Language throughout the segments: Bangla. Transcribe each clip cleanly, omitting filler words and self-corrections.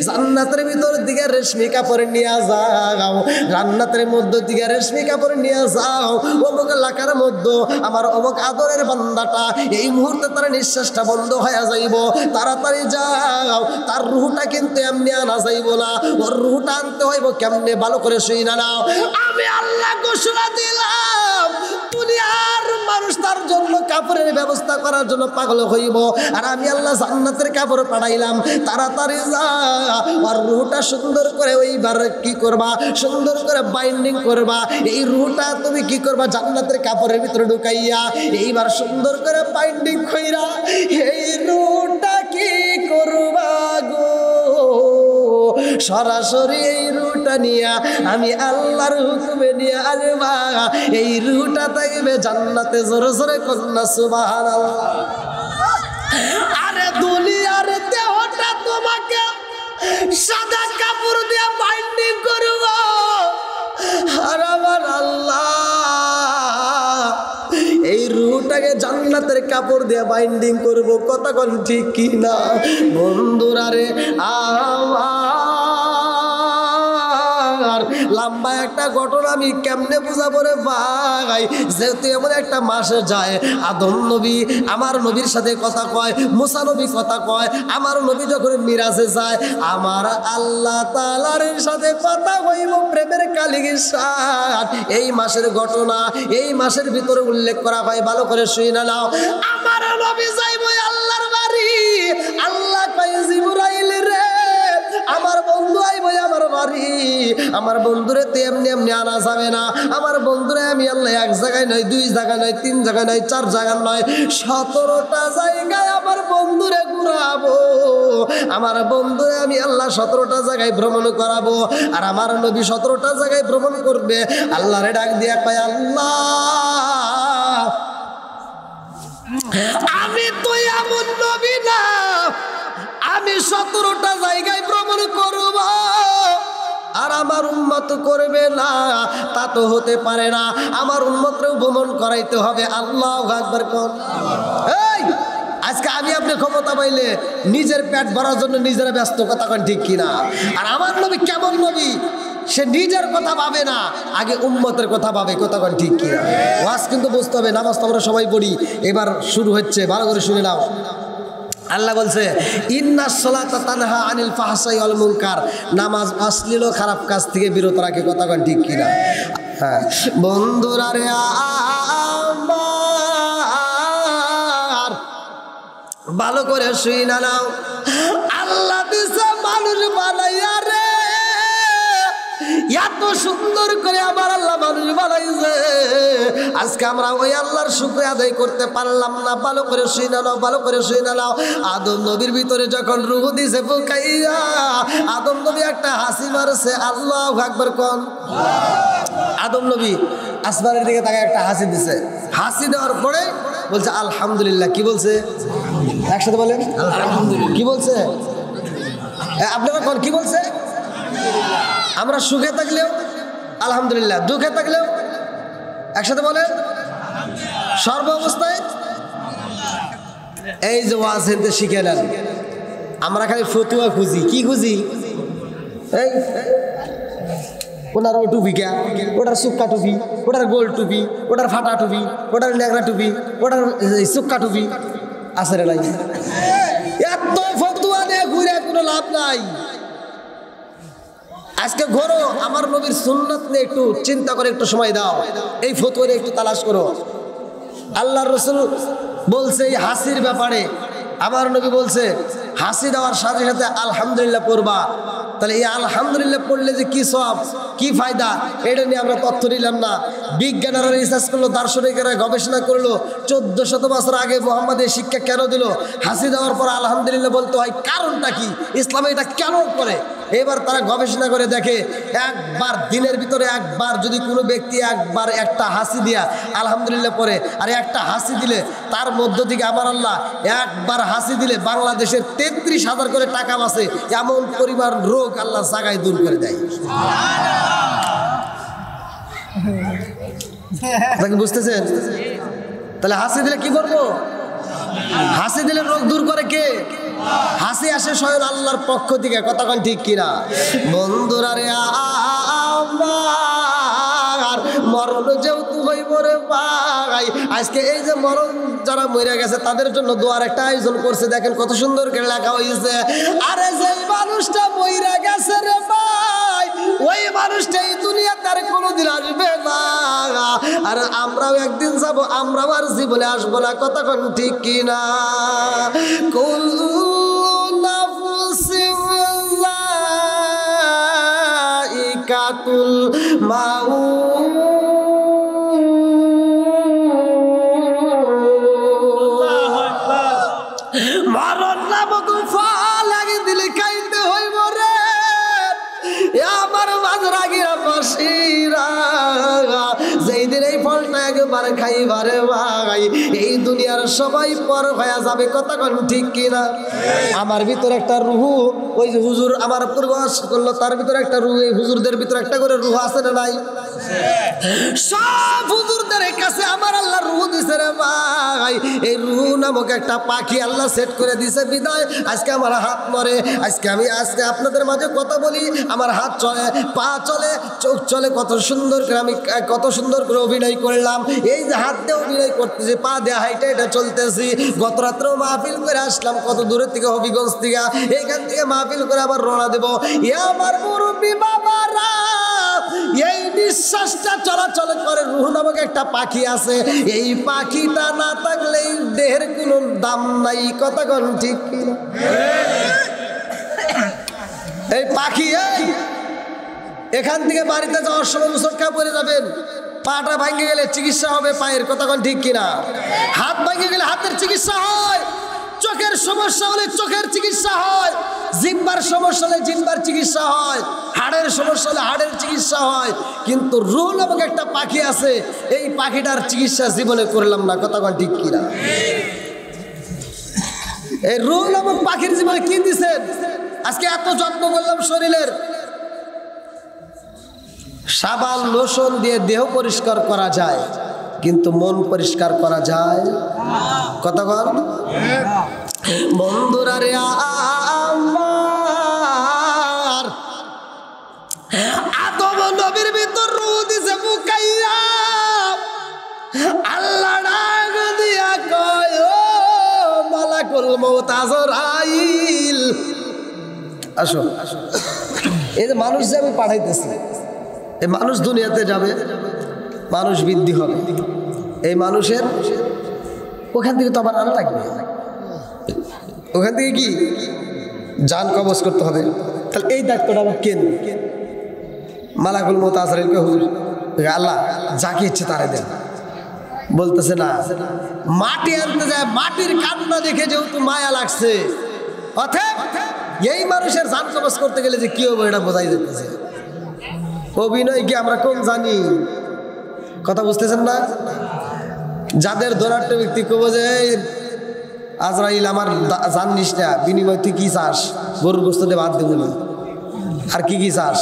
জান্নাতের ভিতর দিকে রেশমি কাপড় নিয়ে যাও, জান্নাতের মধ্য দিকে রেশমি কাপড় নিয়ে যাও। অমুক এলাকার মধ্যে আমার অমুক আদরের বান্দাটা এই মুহূর্তে তার নিঃশ্বাসটা বন্ধ হয়ে যাইব, তাড়াতাড়ি যাও। তার রুহটা কিন্তু এমনি আনা যাইব না, ওর রুহটা আনতে হইব কেমনে, ভালো করে শুই না নাও। আমি আল্লাহ ঘোষণা দিলাম, দুনিয়ার মানুষ তার জন্য কাপড়ের ব্যবস্থা করার জন্য পাগল হইব, আর আমি আল্লাহ জান্নাতের কাপড় পাঠাইলাম। তাড়াতাড়ি যা, আর রুহটা সুন্দর করে ওইবার কি করবা, সুন্দর করে বাইন্ডিং করবা। এই রুহটা তুমি কি করবা, জান্নাতের কাপড়ের ভিতরে ঢুকাইয়া এইবার সুন্দর করে বাইন্ডিং কইরা এই রুহটা কি করবা গো, সরাসরি এই রুহটা নিয়া আমি আল্লাহর হুকুমে নিয়ে আসবা। এই রুহটা থাকবে জান্নাতে, জোরে জোরে কন্যা সুবহানাল্লাহ। আরে দুনিয়ার দেহটা তোমাকে সাদা কাপড় দিয়ে বাইন্ডিং করব, আর আমার আল্লাহ এই রুহটাকে জান্নাতের কাপড় দিয়ে বাইন্ডিং করব। কথা কোন ঠিক কি না বন্ধুরা রে? আমার লম্বা একটা ঘটনা আমি কেমনে বুঝাবো রে ভাই, যেহেতু এমন একটা মাসে যায় আদম নবী আমার নবীর সাথে কথা কয়, মুসা নবী কথা কয়, আমার নবী যখন মিরাজে যায় আমার আল্লাহ তাআলার সাথে কথা হইব প্রেমের কালিগের সাথ। এই মাসের ঘটনা এই মাসের ভিতরে উল্লেখ করা হয়, ভালো করে শুই না নাও। আমার নবী যাইব আল্লাহর বাড়ি, আল্লাহ কয় জিবরাইল রে আমার বন্ধু আইব আমার বাড়ি, আমার বন্ধুরে তো এমনি এমনি আনা যাবে না। আমার বন্ধুরে আমি আল্লাহ এক জায়গায় নয়, দুই জায়গায় নয়, তিন জায়গায় নয়, চার জায়গায় নয়, 17টা জায়গায় আমার বন্ধুরে ঘুরাবো। আমার বন্ধুরে আমি আল্লাহ 17টা জায়গায় ভ্রমণ করাবো, আর আমার নবী 17টা জায়গায় ভ্রমণ করবে। আল্লাহরে ডাক দিয়া কয়, আল্লাহ আমি তো এমন নবী না আমি 17টা জায়গায় ভ্রমণ করব আর আমার উম্মত করবে না, তা তো হতে পারে না। আমার উম্মতরেও ভ্রমণ করাইতে হবে। আল্লাহু আকবার কোন। এই আজকে আমি আপনি ক্ষমতা পাইলে নিজের পেট ভরার জন্য নিজেরা ব্যস্ত, কথা কোন ঠিক কিনা? আর আমার নবী কেমন নবী, সে নিজের কথা ভাবে না, আগে উম্মতের কথা ভাবে, কথা কোন ঠিক কিনা? ওয়াজ কিন্তু বুঝতে হবে, নামাজ তো আমরা সবাই পড়ি, এবার শুরু হচ্ছে, ভালো করে শুনে নাও। আল্লাহ বলছে ইন্নাস সালাতা তানহা আনিল ফাহশাই ওয়াল মুনকার, নামাজ অশ্লীল ও খারাপ কাজ থেকে বিরত রাখে, কথা কোন ঠিক কিনা? হ্যাঁ বন্ধুরা রে আমার ভালো করে শুই না নাও। আল্লাহ দিছে মানুষ বানাইয়া রে, এত সুন্দর করে আমার আল্লাহ মানুষ বানাইছে, আজকে আমরা ওই আল্লাহর শুকরিয়া আদায় করতে পারলাম না। ভালো করে শুই না নাও, ভালো করে শুই না নাও। আদম নবীর ভিতরে যখন রূহ দিছে ফুকাইয়া, আদম নবী একটা হাসি মারছে। আল্লাহু আকবার কোন। আদম নবী আসমানের দিকে তাকে একটা হাসি দিছে, হাসি দেওয়ার পরে বলছে আলহামদুলিল্লাহ। কি বলছে? একসাথে বলেন আলহামদুলিল্লাহ। কি বলছে আপনারা কোন? কি বলছে? আমরা সুখে থাকলেও আলহামদুলিল্লাহ, দুঃখে থাকলেও একসাথে বলে সর্ব অবস্থায়। এই যে ওয়াজ হেনতে শিখে নেন, আমরা খালি ফতুয়া খুঁজি। কি খুঁজি? এই ওনার ও টুপি কে, ওটার সুক্কা টুপি, ওটার গোল টুপি, ওটার ফাটা টুপি, ওটার ন্যাংরা টুপি, ওটার সুক্কা টুপি আছে রে নাই? এত ফতুয়া নিয়ে ঘুরে কোনো লাভ নাই। আজকে ঘোরো আমার নবীর সুন্নাত নিয়ে একটু চিন্তা করে একটু সময় দাও, এই ফতোয়া নিয়ে একটু তালাশ করো। আল্লাহর রাসূল বলছে এই হাসির ব্যাপারে, আমার নবী বলছে হাসি দেওয়ার সাথে সাথে আলহামদুলিল্লাহ পড়বা। তাহলে এই আলহামদুলিল্লাহ পড়লে যে কি সওয়াব, কি ফায়দা, এটা নিয়ে আমরা তথ্য নিলাম না। বিজ্ঞানীরা রিসার্চ করলো, দার্শনিকেরা গবেষণা করলো, 1400 বছর আগে মোহাম্মদ এই শিক্ষা কেন দিল? হাসি দেওয়ার পর আলহামদুলিল্লাহ বলতে হয়, কারণটা কি? ইসলামে এটা কেন করে? এবার তারা গবেষণা করে দেখে, একবার দিনের ভিতরে একবার যদি কোনো ব্যক্তি একবার একটা হাসি দিয়া আলহামদুলিল্লাহ পড়ে, আর একটা হাসি দিলে তার মধ্য থেকে আমার আল্লাহ একবার হাসি দিলে বাংলাদেশের 33,000 করে টাকা বাঁচে, এমন পরিমাণ রোগ আল্লাহ জায়গায় দূর করে দেয়। বুঝতেছেন? তাহলে হাসি দিলে কি করবো? হাসি দিলে রোগ দূর করে কে? হাসি আসে স্বয়ং আল্লাহর পক্ষ থেকে, কতক্ষণ ঠিক কিনা বন্ধুরা রে? আমার মরণ যেহেতু হইব রে ভাই, আজকে এই যে মরণ যারা মরে গেছে তাদের জন্য দোয়ার একটা আয়োজন করছে, দেখেন কত সুন্দর করে লেখা হয়েছে। আরে যে মানুষটা মরে গেছে রে ভাই, ওই মানুষটা এই দুনিয়াতে আর কোনোদিন আসবে না, আর আমরাও একদিন যাব, আমরাও আর জীবনে আসবো না, কতক্ষণ ঠিক কিনা? কুল্লু নাফসিন যায়িকাতুল মাউত, মরণ নামক ফল আগে দিলে খাইতে হইব রে আমার বাজরাগিরা বসিরা, যেই দিন এই ফলটা একবার খাইবারে ভাই এই দুনিয়ার সবাই পর হয়ে যাবে, কতক্ষণ ঠিক কিনা? আমার ভিতরে একটা রুহু, ওই যে হুজুর আমার পূর্বাস করলো তার ভিতরে একটা রুহু, এই হুজুরদের ভিতরে একটা করে রুহু আছে না নাই? সব হুজুরদের কাছে আমার আল্লাহ রুহু দিছে রে ভাই। এই রুহু নামক একটা পাখি আল্লাহ সেট করে দিছে বিদায় আজকে আমার হাত মরে, আজকে আপনাদের মাঝে কথা বলি, আমার হাত চলে, পা চলে, চোখ চলে, কত সুন্দর করে আমি কত সুন্দর করে অভিনয় করলাম। এই যে হাত দিয়ে অভিনয় করতেছি, পা দিয়ে হাইটা এটা চলতেছি। গত রাত্রেও মাহফিল করে আসলাম কত দূরের থেকে, হবিগঞ্জ থেকে, এইখান থেকে মাহফিল করে আবার রওনা দেবো। আমার মুরব্বী বাবারা, এই নিঃশ্বাসটা চলাচল করে রুহ নামক একটা পাখি আছে, এই পাখিটা না থাকলে এই দেহের কোনো দাম নাই, কতক্ষণ ঠিক কিনা? এই পাখি এখান থেকে বাড়িতে যাওয়ার সময় মুসটকা পরে যাবেন, পাটা ভাঙে গেলে চিকিৎসা হবে পায়ের, কতক্ষণ ঠিক কিনা? হাত ভাঙে গেলে হাতের চিকিৎসা হয়, চোখের সমস্যা হলে চোখের চিকিৎসা হয়, জিহ্বার সমস্যা হলে জিহ্বার চিকিৎসা হয়, হাড়ের সমস্যা হলে হাড়ের চিকিৎসা হয়। কিন্তু রুহ নামক একটা পাখি আছে, এই পাখিটার চিকিৎসা জীবনে করলাম না, কতক্ষণ ঠিক কিনা? এই রুহ নামক পাখির জীবনে কি দিছেন? আজকে এত যত্ন করলাম শরীরের, সাবান লোশন দিয়ে দেহ পরিষ্কার করা যায়, কিন্তু মন পরিষ্কার করা যায় কতক্ষণ? বন্ধুরা রে আমার আদম নবীর ভিতর রূহ দিছে বুকাইয়া, আল্লাহ ডাক দিয়া কয় ও মালাকুল মউত আজরাইল, আসো। এই যে মানুষ যে আমি পাঠাইতেছি, এই মানুষ দুনিয়াতে যাবে, মানুষ বৃদ্ধি হবে, এই মানুষের ওখান থেকে তো আবার আনা লাগবে, ওখান থেকে কি জান কবজ করতে হবে। তাহলে এই দায়িত্বটা আবার কেন? মালাকুল মউত আজরাইলকে হুজুর আল্লাহ যাকে ইচ্ছে তারে দেন, বলতেছে না, মাটি আনতে যায়, মাটির কান্না দেখে যেহেতু মায়া লাগছে, অতএব এই মানুষের জান কবজ করতে গেলে যে কি হবে এটা বোঝাই যেতেছে। অভিনয় কি আমরা কম জানি? কথা বুঝতেছেন না? যাদের ধনাঢ্য ব্যক্তি কব যে আজরাইল আমার জান নিস না, বিনিময় তুই কি চাস? গরুর গোস্ত দিয়ে ভাত দেবো না, আর কি কি চাস?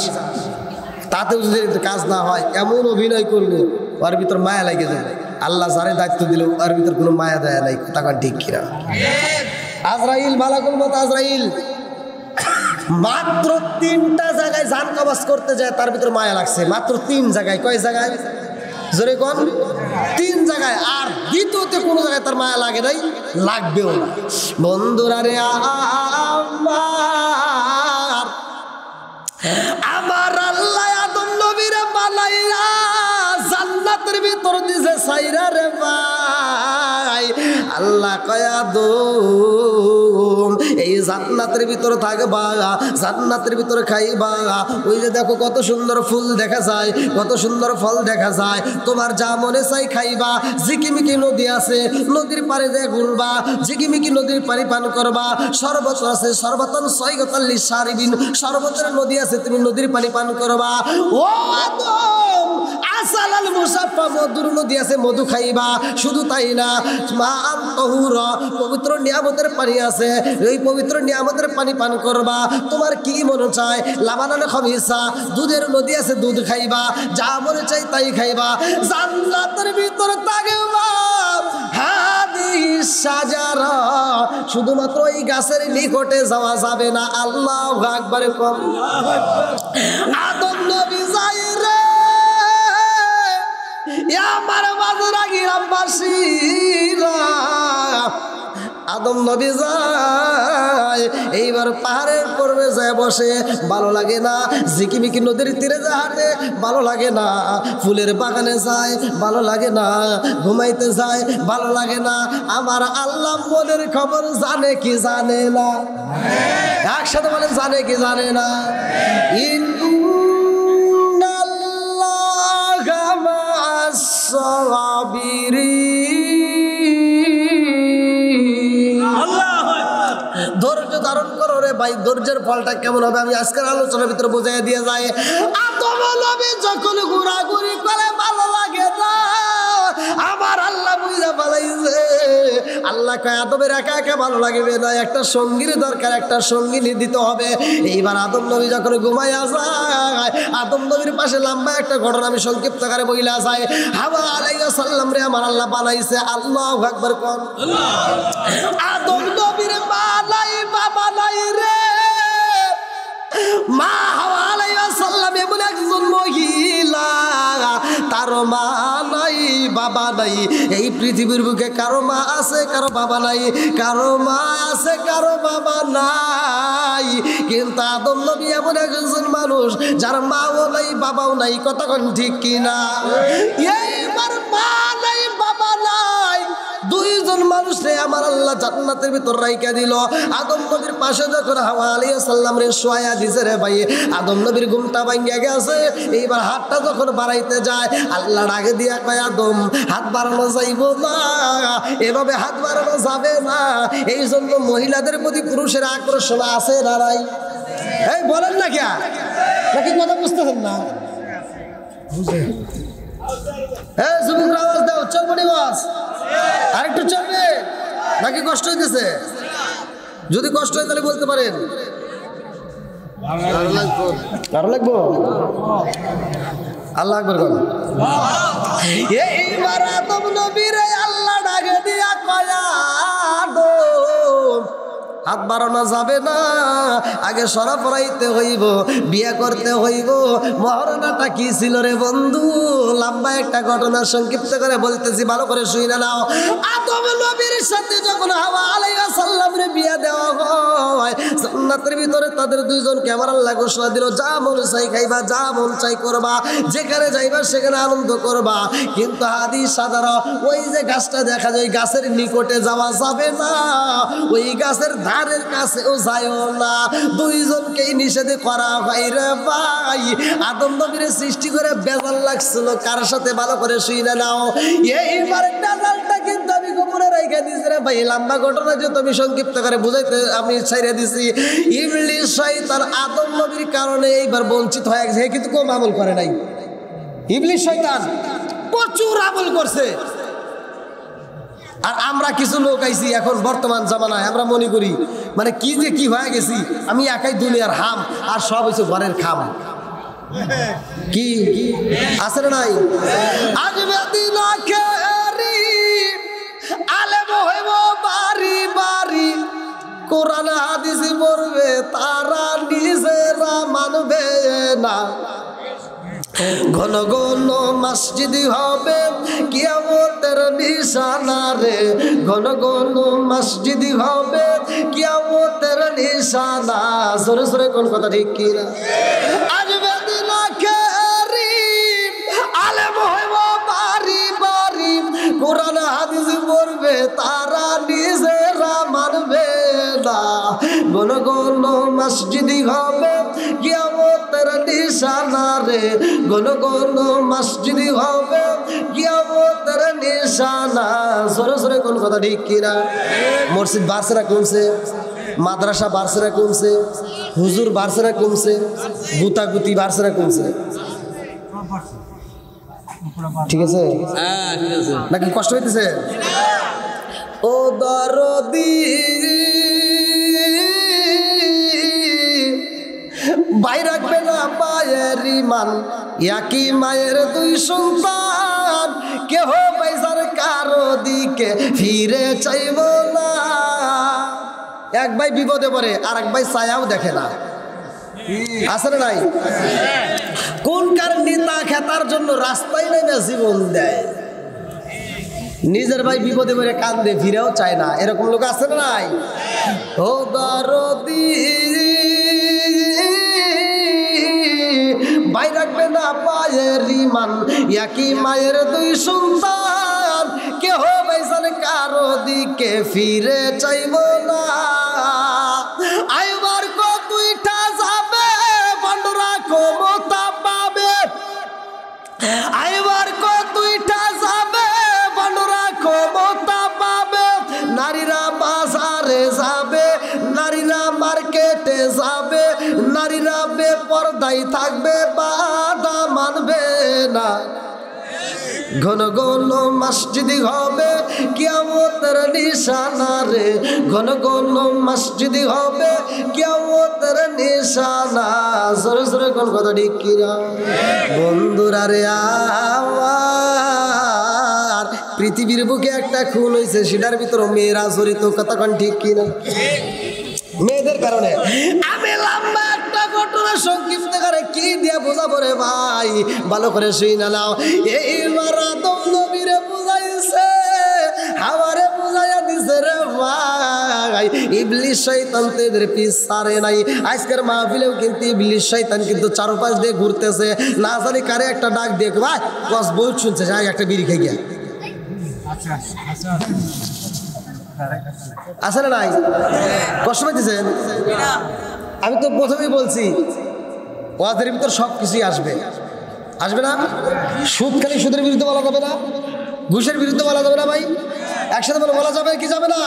তাতেও যদি কাজ না হয় এমন অভিনয় করবো ওর ভিতর মায়া লাগে যাবে। আল্লাহ যারে দায়িত্ব দিল ওর ভিতর কোনো মায়া দেয়া নাই, কথা ঠিক কিনা? আজরাইল মালাকুল মউত আজরাইল মাত্র 3টা জায়গায় জান কবজ করতে যায়, তার ভিতর মায়া লাগছে মাত্র 3 জায়গায়। কয় জায়গায়? জোরে কোন? 3 জায়গায়। আর দ্বিতীয়তে কোনো জায়গায় তার মায়া লাগে নাই, লাগবেও না। বন্ধুরা রে আমার আল্লাহ আদম নবীরে বানাইয়া জান্নাতের ভিতর দিছে সাইরা রে ভাই। আল্লাহ কয় আদম এই জান্নাতের ভিতর থাকবা, জান্নাতের ভিতর খাইবা, ওই যে দেখো কত সুন্দর ফুল দেখা যায়, কত সুন্দর ফল দেখা যায়, তোমার যা মনে চাই খাইবা। ঝিকিমিকি নদী আছে, নদীর পাড়ে যে ঘুরবা, ঝিকিমিকি নদীর পানি পান করবা। শরবত আছে, শরবতন সৈগতাল্লি সারিবিন, শরবতের নদী আছে, তুমি নদীর পানি পান করবা। ও আদম আসালাল মুসাফা, মধুর নদী আছে, মধু খাইবা। শুধু তাই না, মা আন্তহুর, পবিত্র নিয়ামতের পানি আছে, এই পবিত্র নিয়ামতের পানি পান করবা। তোমার কি মনে চায়? লাবানান খমিসা, দুধের নদী আছে, দুধ খাইবা, যা মনে চাই তাই খাইবা। জান্নাতের ভিতর থাকবা, হাদি সাজারা, শুধুমাত্র ওই গাছের নিকটে যাওয়া যাবে না। আল্লাহু আকবার। আদম নবী যাই রে আমার বাজরা গ্রামবাসীরা, আদম নবী যায় এইবার পাহাড়ের পর্বে যায় বসে, ভালো লাগে না। ঝিকিমিকি নদীর তীরে যায় হাঁটে, ভালো লাগে না। ফুলের বাগানে যায়, ভালো লাগে না। ঘুমাইতে যায়, ভালো লাগে না। আমার আল্লাহ মনের খবর জানে কি জানে না? একসাথে বলেন, জানে কি জানে না? ইন্নাল্লাহা মা'আস সাবিরিন। ধৈর্য ধারণ করো রে ভাই, ধৈর্যের ফলটা কেমন হবে আমি আজকের আলোচনার ভিতরে বোঝাই দিয়ে যাই। আদম নবী যখন ঘোরাঘুরি করে ভালো লাগে না, আমার আল্লাহ বুঝা পালাইছে। আল্লাহ কয় আদমের একা একা ভালো লাগবে না, একটা সঙ্গীর দরকার, একটা সঙ্গিনী দিতে হবে। এইবার আদম নবী যখন ঘুমাইয়া যায়, আদম নবীর পাশে লম্বা একটা ঘটনা আমি সংক্ষিপ্ত করে বইলা যায়। হাওয়া আলাইহিস সালাম রে আমার আল্লাহ বানাইছে। আল্লাহু আকবার কোন। আদম নবীর মা নাই বাবা নাই রে, মা হাওয়া আলাইহিস সালাম এমন একজন মহিলা, তার মা নাই বাবা নাই। এই পৃথিবীর বুকে কারো মা আছে, কারো বাবা নাই, কারো মা আছে, কারো বাবা নাই। কিন্তু আদম নবী এমন একজন মানুষ যার মাও নাই বাবাও নাই। কথা কোন ঠিক কিনা? এইবার মা নাই বাবা নাই, দুইজন মানুষরে আমার আল্লাহ জান্নাতের ভিতর রাইখা দিল। আদম নবীর পাশে যখন হাওয়া আলাইহিস সালাম রে শোয়া দিছে রে ভাই, আদম নবীর ঘুমটা ভাঙ্গা গেছে। এইবার হাতটা যখন বাড়াইতে যায়, আল্লাহ ডাকে দিয়া কয় আদম হাত বাড়ানো যাইব না, এভাবে হাত বাড়ানো যাবে না। এই জন্য মহিলাদের প্রতি পুরুষের আকর্ষণ আছে না নাই? এই বলেন না কে, নাকি কথা বুঝতেছেন না? হ্যাঁ যুবকরা আওয়াজ দাও, চলবো নি বাস? আরেকটু চলবে নাকি কষ্ট হইতেছে? যদি কষ্ট হয় তাহলে বলতে পারেন। আরো লাগবো? আল্লাহ আকবার বলেন। এইবার আদম নবীরে আল্লাহ ডাকে দিয়া কয় আদম হাত বাড়ানো যাবে না, আগে সরা পড়াইতে হইব, বিয়ে করতে হইব। মহারণাটা কি ছিল রে বন্ধু? লম্বা একটা ঘটনা সংক্ষিপ্ত করে বলতেছি, ভালো করে শুনে নাও। আদম নবীর সাথে যখন হাওয়া আলাইহিস সালাম রে বিয়ে দেওয়া হয়, জান্নাতের ভিতরে তাদের দুইজনকে আমার আল্লাহ ঘোষণা দিল, যা মন চাই খাইবা, যা মন চাই করবা, যেখানে যাইবা সেখানে আনন্দ করবা। কিন্তু হাদিস সাধারণ ওই যে গাছটা দেখা যায়, গাছের নিকটে যাওয়া যাবে না, ওই গাছের ধারের কাছেও যায়ও না। দুইজনকেই নিষেধ করা হয় রে ভাই। আদম নবীর সৃষ্টি করে বেজাল লাগছিল কার সাথে? ভালো করে শুনে নাও। এইবার বেজালটা কিন্তু আমি গোপনে রেখে দিছি রে ভাই। লম্বা ঘটনা যে তুমি সংক্ষিপ্ত করে বুঝাইতে আমি ছেড়ে দিছি। ইবলিস শয়তান আদম নবীর কারণে এইবার বঞ্চিত হয়ে গেছে, কিন্তু কম আমল করে নাই। ইবলিস শয়তান প্রচুর আমল করছে। আর আমরা কিছু লোক আইছি এখন বর্তমান জামানায়, আমরা মনে করি মানে কি যে কি হয়ে গেছি, আমি একাই দুনিয়ার হাম আর সব হচ্ছে ঘরের খাম। কি আছে না নাই? আসবে দিন আখেরি আলেম হইব বাড়ি বাড়ি, কোরআন হাদিস পড়বে তারা নিজেরা মানবে না। ঘন ঘন মসজিদ হবে কিয়ামতের নিশানা রে, ঘন ঘন মসজিদ হবে কিয়ামতের নিশানা। জোরে জোরে কোন কথা ঠিক কিনা? আসবে দিন আখেরি আলেম হইব বাড়ি বাড়ি, কোরআন হাদিস পড়বে তারা নিজেরা মানবে না। ঘন ঘন মসজিদ হবে কিয়ামতের নিশানা রে, ঘন ঘন মসজিদ হবে কিয়ামতের নিশানা। জোরে জোরে কোন কথা ঠিক কিনা? মসজিদ বাড়ছে কমছে, মাদ্রাসা বাড়ছে কমছে, হুজুর বাড়ছে কমছে, গুতাগুতি বাড়ছে কমছে? ঠিক আছে নাকি কষ্ট হইতেছে? ও দরদি ভাই রাখবে না মায়ের ইমান, একই মায়ের দুই সন্তান, কেহ পয়সার কারো দিকে ফিরে চাইব না। এক ভাই বিপদে পড়ে আর এক ভাই ছায়াও দেখে না, আছে না নাই? কোনকার নেতা খেতার জন্য রাস্তায় নেমে জীবন দেয়, নিজের ভাই বিপদে পড়ে কান্দে ফিরেও চায় না, এরকম লোক আছে না নাই? ও দরদি ভাই রাখবে না পায়ের রিমান, একই মায়ের দুই সন্তান, কেহ বাইসান কারো দিকে ফিরে চাইব না। আইবার কতইটা যাবে বন্ধুরা ক্ষমতা পাবে, আইবার কতইটা যাবে বন্ধুরা ক্ষমতা পাবে। নারীরা বাজারে যাবে, নারীরা মার্কেটে যাবে, নারীরা বেপরদাই থাকবে, বাধা মানবে না। ঘন ঘন মসজিদ হবে কিয়ামতের নিশানা রে, ঘন ঘন মসজিদ হবে কিয়ামতের নিশানা। জোরে জোরে কোন কথা ঠিক কিনা বন্ধুরা রে আমার? পৃথিবীর বুকে একটা খুন হয়েছে, সেটার ভিতরে মেয়েরা জড়িত, কথা কোন ঠিক কিনা? মেয়েদের কারণে। আমি লম্বা একটা ঘটনা সংক্ষিপ্ত করে কি দিয়ে বোঝাবো রে ভাই, ভালো করে শুই না নাও। এইবার আদম নবীরে বুঝাইছে, আমারে বুঝাইয়া দিছে রে ভাই। ইবলিশ শয়তান তো এদের পিছ ছাড়ে নাই। আজকের মাহফিলেও কিন্তু ইবলিশ শয়তান কিন্তু চারপাশ দিয়ে ঘুরতেছে, না জানি কারে একটা ডাক দিয়ে ভাই বস বহুত শুনছে, যাই একটা বিড়ি খাই গিয়া। আছে না নাই? কষ্ট পাইতেছেন? আমি তো প্রথমেই বলছি ওয়াজের ভিতর সব কিছুই আসবে, আসবে না? সুদ খালি সুদের বিরুদ্ধে বলা যাবে না, ঘুষের বিরুদ্ধে বলা যাবে না ভাই, একসাথে বলা যাবে কি যাবে না?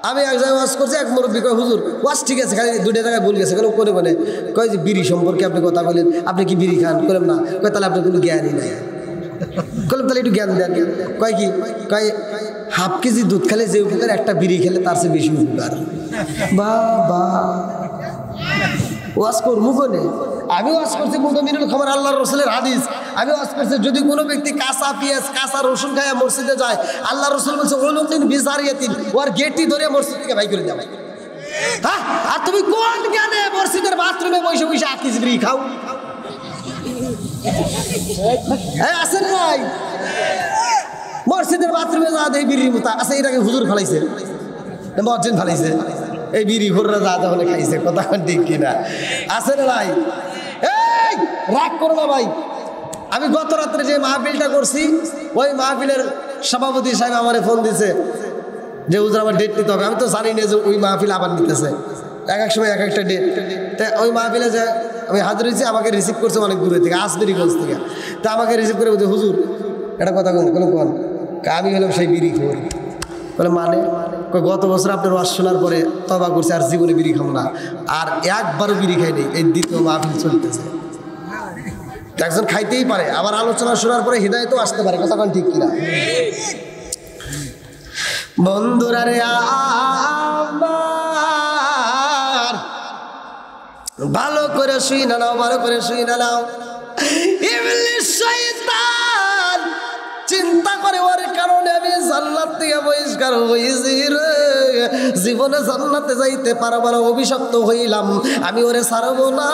আমি এক জায়গায় ওয়াজ করছি, এক মুরব্বী কয় হুজুর ওয়াজ ঠিক আছে, খালি দুটো জায়গায় ভুল গেছে। কোনে কোনে কয় যে বিড়ি সম্পর্কে আপনি কথা বলেন, আপনি কি বিড়ি খান? করলাম না। কয় তাহলে আপনার কোনো জ্ঞানই নাই। করলাম তাহলে একটু জ্ঞান দেন। কয় কি? কয় হাফ কেজি দুধ খেলে যে উপকার, একটা বিড়ি খেলে তার চেয়ে বেশি উপকার। বাবা ওয়াজ করবো কোনে? আমি ওয়াজ করছি মুমিনুল খবর আল্লাহর রাসূলের হাদিস। আমি ওয়াজ করছি যদি কোনো ব্যক্তি কাঁচা পেঁয়াজ কাঁচা রসুন খায় মসজিদে যায়, আল্লাহ রাসূল বলছে ওলুকিন বিজারিয়াতিন, ওর গেটটি ধরে মসজিদ থেকে বাই করে দেয়। হ্যাঁ, আর তুমি কোন জ্ঞানে মসজিদের বাথরুমে বসে বসে আকিস বিড়ি খাও? হ্যাঁ আসেন নাই? মসজিদের বাথরুমে যা দেয় বিড়ির মতো আছে, এটাকে হুজুর ফালাইছে, মসজিদ ফালাইছে, এই বিড়ি ঘুররা যা তাহলে খাইছে, কথা ঠিক কিনা? আছে না ভাই? এই রাগ করো না ভাই। আমি গত রাত্রে যে মাহফিলটা করছি, ওই মাহফিলের সভাপতি সাহেব আমারে ফোন দিছে যে হুজুর আমার ডেট নিতে হবে। আমি তো জানি না যে ওই মাহফিল আবার নিতেছে, এক এক সময় এক একটা ডেট। তা ওই মাহফিলে যে আমি হাজির হয়েছি, আমাকে রিসিভ করছে অনেক দূরে থেকে, আসবেরিগঞ্জ থেকে। তা আমাকে রিসিভ করে বলছে হুজুর একটা কথা কোন কোনো কোন, আমি হলাম সেই বিড়ি খোর। বলে মানে? গত বছর আপনার ওয়াজ শোনার পরে তবা করছে, আর জীবনে বিড়ি খাবো না, আর একবারও বিড়ি খাইনি। এই দ্বিতীয় মাহফিল চলতেছে। একজন খাইতেই পারে, আবার আলোচনা শোনার পরে হৃদয়তেও আসতে পারে, কথা কোন ঠিক কিনা বন্ধুরা রে আমার? ভালো করে শুই না নাও, ভালো করে শুই না নাও। ইবলিশ শয়তান চিন্তা করে ওর কারণে আমি জান্নাত থেকে বহিষ্কার হয়েছি রে, জীবনে জান্নাতে যাইতে পারবো না, অভিশপ্ত হইলাম, আমি ওরে ছাড়বো না,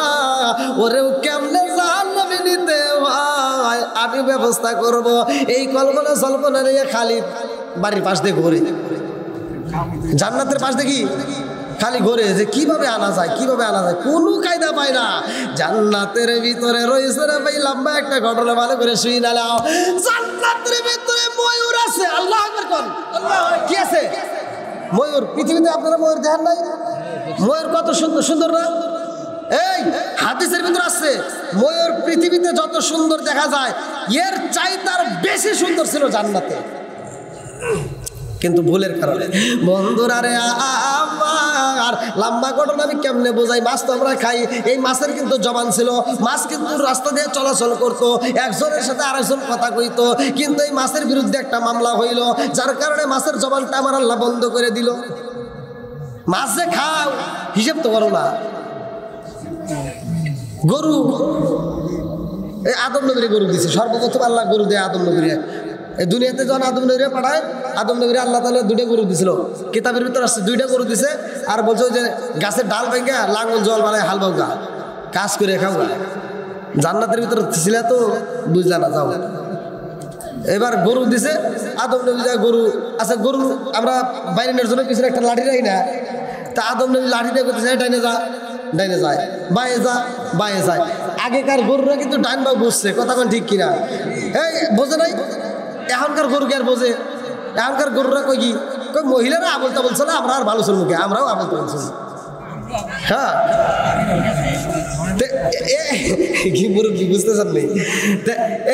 ওরেও কেমনে জান্নাতে নিতে হয় আমি ব্যবস্থা করব। এই কল্পনা সল্পনা নিয়ে খালি বাড়ির পাশ দিয়ে ঘুরে, জান্নাতের পাশ দেখি খালি ঘুরে, যে কিভাবে আনা যায়, কিভাবে আনা যায়, কোনো কায়দা পায় না। জান্নাতের ভিতরে রয়েছে রে ভাই লম্বা একটা ঘটনা, ভালো করে শুই না নাও। জান্নাতের ভিতরে ময়ূর আছে। আল্লাহু আকবার কোন? কি আছে? ময়ূর। পৃথিবীতে আপনারা ময়ূর দেখেন নাই? ময়ূর কত সুন্দর সুন্দর না? এই হাদিসের ভিতরে আছে ময়ূর পৃথিবীতে যত সুন্দর দেখা যায়, এর চাইতে আর বেশি সুন্দর ছিল জান্নাতে, কিন্তু ভুলের কারণে। বন্ধুরা রে আমার লম্বা ঘটনা আমি কেমনে বোঝাই? মাছ তো আমরা খাই, এই মাছের কিন্তু জবান ছিল, মাছ কিন্তু রাস্তা দিয়ে চলাচল করতো, একজনের সাথে আরেকজন কথা কইতো, কিন্তু এই মাছের বিরুদ্ধে একটা মামলা হইল, যার কারণে মাছের জবানটা আমার আল্লাহ বন্ধ করে দিল। মাছ যে খাও হিসেব তো করো না। গরু, এই আদম নবীরে গরু দিছে, সর্বপ্রথম আল্লাহ গরু দেয় আদম নবীরে। এই দুনিয়াতে যখন আদম নবীরে পাঠায়, আদম নবীরে আল্লাহ তাআলা 2টা গরু দিছিল, কিতাবের ভিতর আছে 2টা গরু দিছে, আর বলছে যে গাছের ডাল ভেঙে লাঙ্গল জল বানায় হাল বাউগা কাজ করে খাও। জান্নাতের ভিতরে ছিল তো বুঝলা না, যাও। এবার গরু দিছে, আদম নবী যায় গরু, আচ্ছা গরু আমরা বাইরের জন্য পিছনে একটা লাঠি রাখি না, তা আদম নবী লাঠিটা করতেছে ডাইনে যা, ডাইনে যায়, বায়ে যা, বায়ে যায়। আগেকার গরুরা কিন্তু ডাইন বা বুঝছে, কথা কোন ঠিক কিনা? এই বোঝে নাই, এখনকার গরু কি আর বোঝে? এখনকার গরুরা কই কি কই মহিলারা আবল তাবল চলে, আমরা আর ভালো চলবো, আমরাও আবল তাবল চলি। হ্যাঁ, কি মুরব্বী বুঝতেছেন নেই?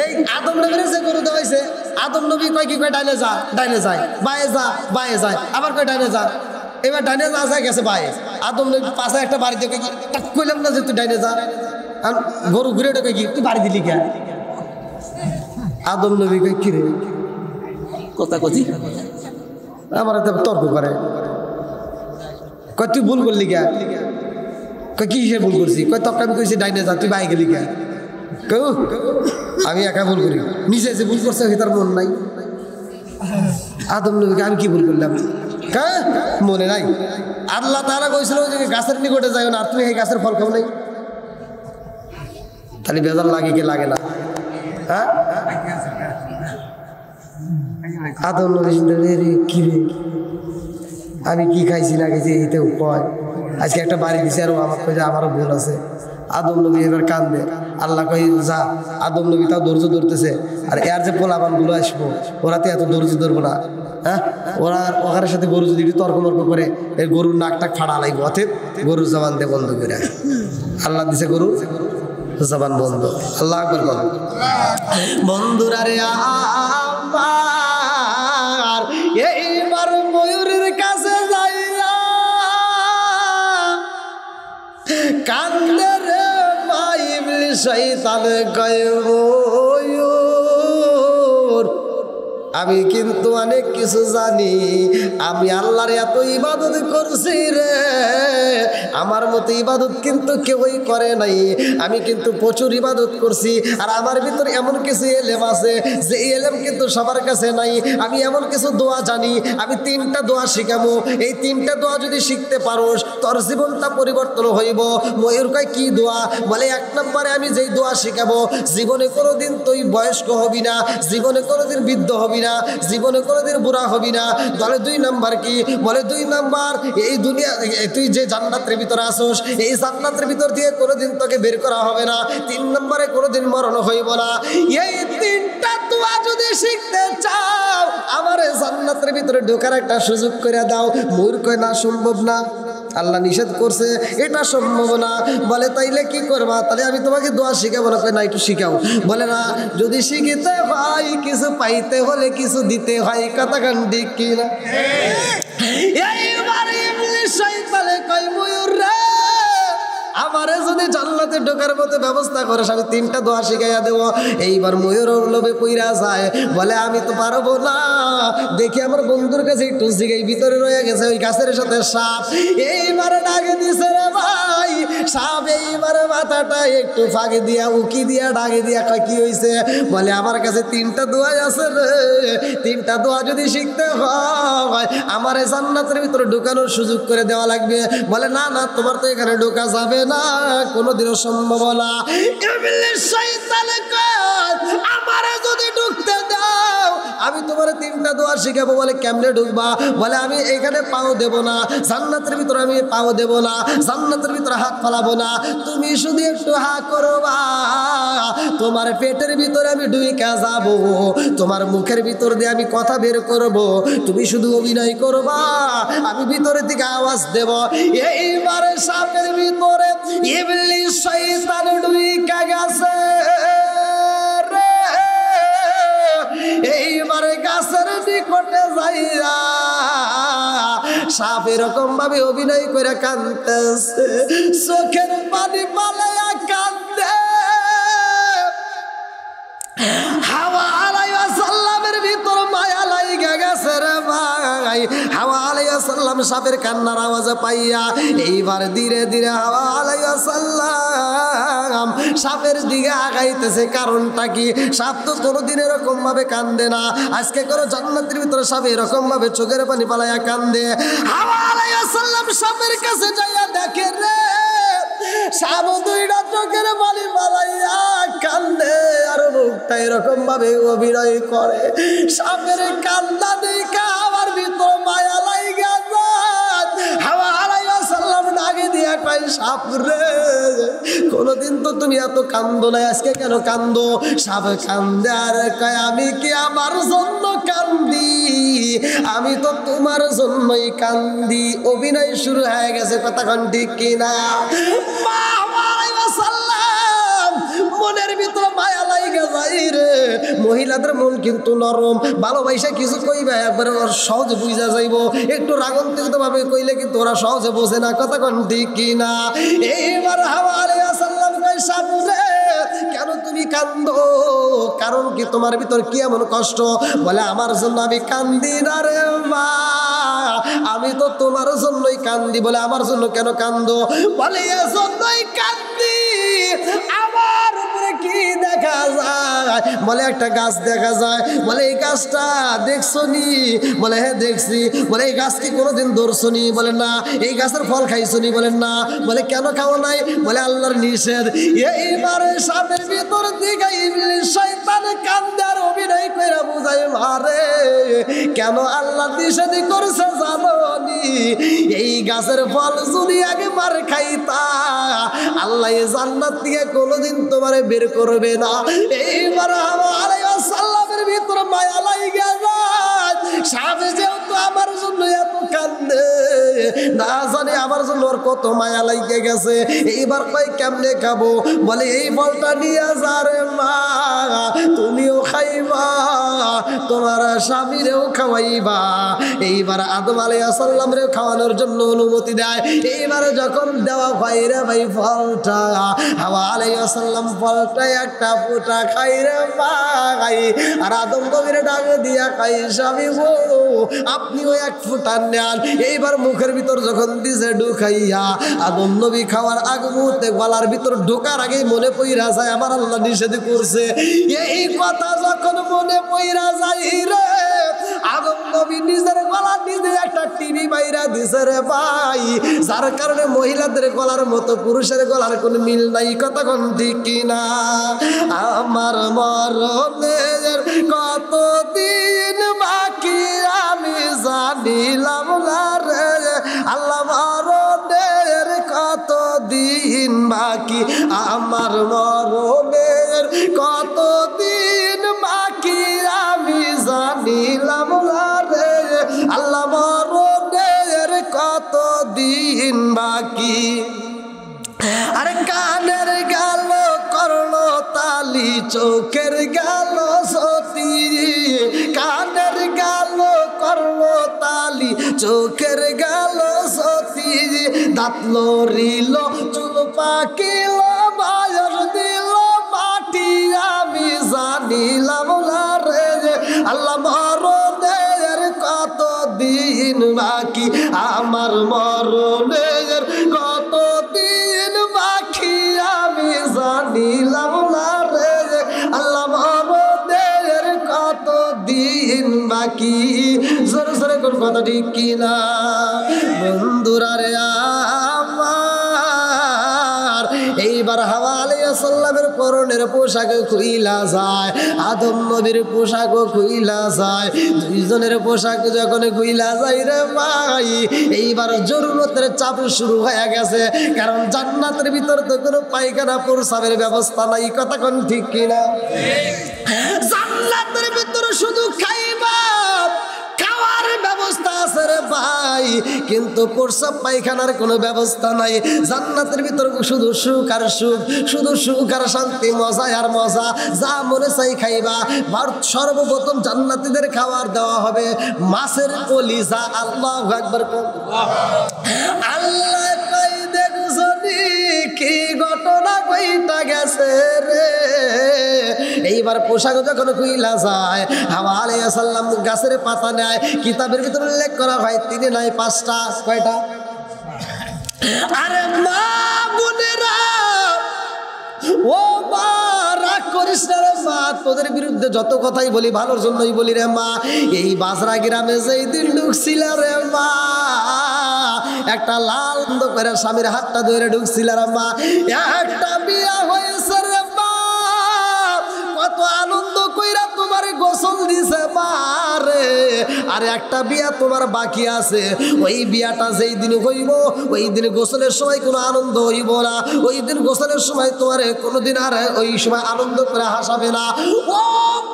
এই আদম নবীর যে গরু দেওয়াইছে, আদম নবী কয় কি কয় ডাইনে যা, ডাইনে যায়, বায়ে যা, বায়ে যায়, আবার কয় ডাইনে যা। এবার ডাইনে যা যায় গেছে বায়ে, আদম নবী পাশে একটা বাড়ি দিয়ে কি তাক কইলাম না যে তুই ডাইনে যা, আর গরু ঘুরে কয় কি তুই বাড়ি দিলি কে? আদম নবী কয় কি রে কথা কছি, আমার তর্ক করে, কয় তুই ভুল করলি কে? কয় কি হিসেবে ভুল করছি? কয় তক আমি কইছি ডাইনে যা, তুই বাই গেলি কে? কেউ আমি একা ভুল করি, নিজে যে ভুল করছে তার মন নাই। আদম নবীকে আমি কি ভুল করলাম? হ্যাঁ মনে নাই? আল্লাহ তাআলা কইছিল যে গাছের নিকটে যাও না, আর তুমি এই গাছের ফল খাও নাই, তাহলে বেজার লাগে কি লাগে না? হ্যাঁ, আদম নবী কি রে আমি কি খাইছি না খাইছি এইতেও কয়, আজকে একটা বাড়ি দিছে আর আমার কই যে আমারও ভুল আছে। আদম নবী এবার কান্দে, আল্লাহ কই যা। আদম নবী তাও ধৈর্য ধরতেছে, আর এর যে পোলাবানগুলো আসবো ওরা তো এত ধৈর্য ধরবো না। হ্যাঁ, ওরা ওখানের সাথে গরু যদি একটু তর্কমর্ক করে এই গরুর নাকটা ফাড়া লাগবে, অতএব গরুর জবান দিয়ে বন্ধ করে আল্লাহ দিছে গরু জবান বন্ধ। আল্লাহ আকবার বলেন। বন্ধুরা রে আমার এইবার ময়ূরের কাছে যাইয়া কান্দে রে মা ইবলিস শয়তান কয় ময়ূর আমি কিন্তু অনেক কিছু জানি, আমি আল্লাহর এত ইবাদত করছি রে, আমার মতো ইবাদত কিন্তু কেউই করে নাই, আমি কিন্তু প্রচুর ইবাদত করছি, আর আমার ভিতরে এমন কিছু এলেম আছে যে এলেম কিন্তু সবার কাছে নাই। আমি এমন কিছু দোয়া জানি, আমি 3টা দোয়া শিখাবো, এই 3টা দোয়া যদি শিখতে পারোস তোর জীবনটা পরিবর্তন হইব। ময়ূর কয় কি দোয়া? বলে 1 নম্বরে আমি যেই দোয়া শিখাবো, জীবনে কোনোদিন তুই বয়স্ক হবি না, জীবনে কোনোদিন বৃদ্ধ হবি না, জীবনে কোনোদিন বুড়া হবি না। তাহলে 2 নাম্বার কি? বলে 2 নাম্বার এই দুনিয়া তুই যে জান্নাতের ভিতরে আসোস, এই জান্নাতের ভিতর দিয়ে কোনোদিন তোকে বের করা হবে না। 3 নম্বরে কোনোদিন মরণ হইব না। এই 3টা দোয়া যদি শিখতে চাও আমার জান্নাতের ভিতরে ঢোকার একটা সুযোগ করে দাও। মূর কয় না, সম্ভব না, আল্লাহ নিষেধ করছে, এটা সম্ভব না। বলে তাইলে কি করবা? তাহলে আমি তোমাকে দোয়া শিখাবো না। না একটু শিখাও। বলে না, যদি শিখিতে হয় কিছু পাইতে হলে কিছু দিতে হয়, কথা কান ঠিক কিনা? এইবারে ইবলিস শয়তানে কয় ময়ূর রে আমারে যদি জান্নাতে ঢোকার মতো ব্যবস্থা করে আমি 3টা দোয়া শিখাইয়া দেবো। এইবার ময়ূর লোভে পইরা যায়, বলে আমি তো পারবো না, দেখি আমার বন্ধুর কাছে একটু জিগাই, ভিতরে রয়ে গেছে ওই গাছের সাথে সাপ। এইবারে ডাকে দিছে রে ভাই সাপ, এইবারে মাথাটা একটু ফাঁকি দিয়া উকি দিয়া ডাকে দিয়া কয় কি হয়েছে? বলে আমার কাছে 3টা দোয়াই আছে রে, 3টা দোয়া যদি শিখতে হয় আমার জান্নাতের ভিতরে ঢোকানোর সুযোগ করে দেওয়া লাগবে। বলে না না, তোমার তো এখানে ঢোকা যাবে না, কোনোদিনও সম্ভব না। ইবলিস শয়তানে কয় আমারে যদি ঢুকতে দাও আমি তোমার 3টা দোয়া শিখাবো। বলে কেমনে ঢুকবা? বলে আমি এখানে পাও দেব না, জান্নাতের ভিতরে আমি পাও দেব না, জান্নাতের ভিতরে হাত ফালাবো না, তুমি শুধু একটু হা করবা, তোমার পেটের ভিতরে আমি ঢুইকা যাব, তোমার মুখের ভিতর দিয়ে আমি কথা বের করব, তুমি শুধু অভিনয় করবা, আমি ভিতরের দিকে আওয়াজ দেব। এইবারে সাপের ভিতরে ইবলিস শয়তান ঢুইকা গেছে। এইবারে গাছের নিকটে যাইয়া সাপ এরকম ভাবে অভিনয় করে কাঁদতেছে, চোখের পানি পালাইয়া কাঁদে। হাওয়া আলাইহিস সালামের ভিতর মায়া লাইগা গেছে রে ভাই, হাওয়া আলাইহিস আলাইহিস সালাম সাপের কান্নার আওয়াজ পাইয়া এইবার ধীরে ধীরে হাওয়া আলাইহিস সালাম সাপের দিকে আগাইতেছে। কারণটা কি? সাপ তো কোনোদিন এরকম ভাবে কান্দে না, আজকে কোনো জান্নাতের ভিতরে সাপ এরকম ভাবে চোখের পানি পালাইয়া কান্দে। হাওয়া আলাইহিস সালাম সাপের কাছে যাইয়া দেখে রে সাপ দুইটা চোখের পানি পালাইয়া কান্দে আর মুখটা এরকম ভাবে অভিনয় করে। সাপের কান্না দেখা আমার ভিতর মায়া লাইগা যায়। হাওয়া আলাইহিস সালাম ডাকে দিয়া কয় সাপ রে কোনদিন তো তুমি এত কান্দো না, আজকে কেন কান্দো? সাপ কান্দে আর কয় আমি কি আমার জন্য কান্দি? আমি তো তোমার জন্যই কান্দি। অভিনয় শুরু হয়ে গেছে, কতক্ষণ ঠিক কিনা? মনের ভিতরে মায়া লাইগা যায় রে। মহিলাদের মন কিন্তু নরম, ভালোবাসা কিছু কইবা একবারে ওর সহজে বুঝা যাইব, একটু রাগান্বিত ভাবে কইলে কিন্তু ওরা সহজে বোঝে না, কতক্ষণ ঠিক কিনা? এইবার হাওয়া আলাইহিস সালাম কয় সাপ রে কেন তুমি কান্দো? কারণ কি তোমার ভিতর কি এমন কষ্ট? বলে আমার জন্য আমি কান্দি না রে মা, আমি তো তোমার জন্যই কান্দি। বলে আমার জন্য কেন কান্দো? বলে এজন্যই কান্দি আমার উপরে কি দেখা যায়? বলে একটা গাছ দেখা যায়। বলে এই গাছটা দেখছো নি? বলে হ্যাঁ দেখছি। বলে এই গাছ কি কোনোদিন ধরছো নি? বলে না। এই গাছের ফল খাইছো নি? বলে না। বলে কেন খাও নাই? বলে আল্লাহর নিষেধ। এইবারে সাপের ভিতর দিকে ইবলিস শয়তান কান্দে আর অভিনয় কইরা বুঝায় মারে কেন আল্লাহ নিষেধ করছে জানো নি? এই গাছের ফল যদি একবার খাইতা আল্লাহ জান্নাত থেকে কোনোদিন তোমারে বের করবে না। এইবার হাওয়া আলাইহিস সালামের ভিতরে মায়া লাইগা যায়। সাপ যেহেতু আমার জন্য এত কান্দে, না জানি আমার জন্য ওর কত মায়া লাইগে গেছে। এইবার কই কেমনে খাবো? বলে এই ফলটা নিয়ে যা রে মা, তুমিও খাইবা তোমার স্বামীরেও খাওয়াইবা। এইবার আদম আলাইহিস সালামরে খাওয়ানোর জন্য অনুমতি দেয়। এইবার যখন দেওয়া হয় রে ভাই ফলটা, হাওয়া আলাইহিস সালাম ফলটা একটা ফুটা খাই রে ভাই। আর আদম নবীর ডাক দিয়া খাই স্বামী গো আপনিও এক ফুটা নেন। এইবার মুখের ভিতর যখন দিছে ঢুকাইয়া আদম নবী খাওয়ার আগ মুহূর্তে গলার ভিতর ঢোকার আগেই মনে পইরা যায় আমার আল্লাহ নিষেধ করছে। এই কথা যখন মনে পইরা যায় রে আদম নবী নিজের গলা নিজে একটা টিভি বাইরা দিছে রে ভাই, যার কারণে মহিলাদের গলার মতো পুরুষের গলার কোনো মিল নাই, কতক্ষণ ঠিক কিনা? আমার মরণের কতদিন বাকি আমি জানিলাম না রে আল্লাহ, মরণের কতদিন বাকি, আমার মরণের কতদিন বাকি আমি জানিলাম না রে আল্লাহ, মরণের কতদিন বাকি। আরে কানের গেল করলো তালি, চোখের গেল সতী, কানের গেল করলো তালি, চোখের গেল সতী, দাঁত লড়িল চুল পাকিল বয়স দিল মাটি আমি জানিলাম না রে আল্লাহ, মরণের কত দিন বাকি, আমার মরণের কত দিন বাকি আমি জানিলাম না রে আল্লাহ, মরণের কত দিন বাকি। জোরে জোরে কোন কথা ঠিক কিনা? বন্ধুরা রে আমার এইবার হাওয়া আলাইহিস সালামের পরনের পোশাক খুইলা যায়, আদম নবীর পোশাকও খুইলা যায়। দুইজনের পোশাক যখন খুইলা যায় রে ভাই, এইবার জরুরতের চাপ শুরু হয়ে গেছে। কারণ জান্নাতের ভিতর তো কোনো পায়খানা প্রস্রাবের ব্যবস্থা নাই, কতক্ষণ ঠিক কিনা? জান্নাতের ভিতরে শুধু খাইবা খাওয়ার ব্যবস্থা আছে রে ভাই, কিন্তু প্রস্রাব পায়খানার কোনো ব্যবস্থা নাই। জান্নাতের ভিতর শুধু সুখ আর সুখ, শুধু সুখ আর শান্তি, মজা আর মজা, যা মনে চাই খাইবা। সর্বপ্রথম জান্নাতীদের খাবার দেওয়া হবে মাছের কলিজা। আল্লাহু আকবার। আল্লাহ কই দেখছনি কি ঘটনা কইটা গেছে রে, এই এইবার পোশাক যখন খুইলা যায় হাওয়া আলাইহিস সালাম গাছের পাতা নেয় কিতাবের ভিতরে উল্লেখ করা হয় তিনি নাই 5টা কয়টা আরে মা বোনেরা ও মা রাগ করিস না রে মা তোদের বিরুদ্ধে যত কথাই বলি ভালোর জন্যই বলি রে মা এই বাজরা গ্রামে যেই দিন ঢুকছিল রে মা একটা লাল বন্ধ করে স্বামীর হাতটা ধরে ঢুকছিল রে মা একটা বিয়া হয়েছে রে মা কত আনন্দ কইরা তোমার গোসল দিছে মা রে আর একটা বিয়া তোমার বাকি আছে ওই বিয়াটা যেই দিন হইব ওই দিন গোসলের সময় কোনো আনন্দ হইব না ওই দিন গোসলের সময় তোমার কোনোদিন আর ওই সময় আনন্দ করে হাসাবে না ও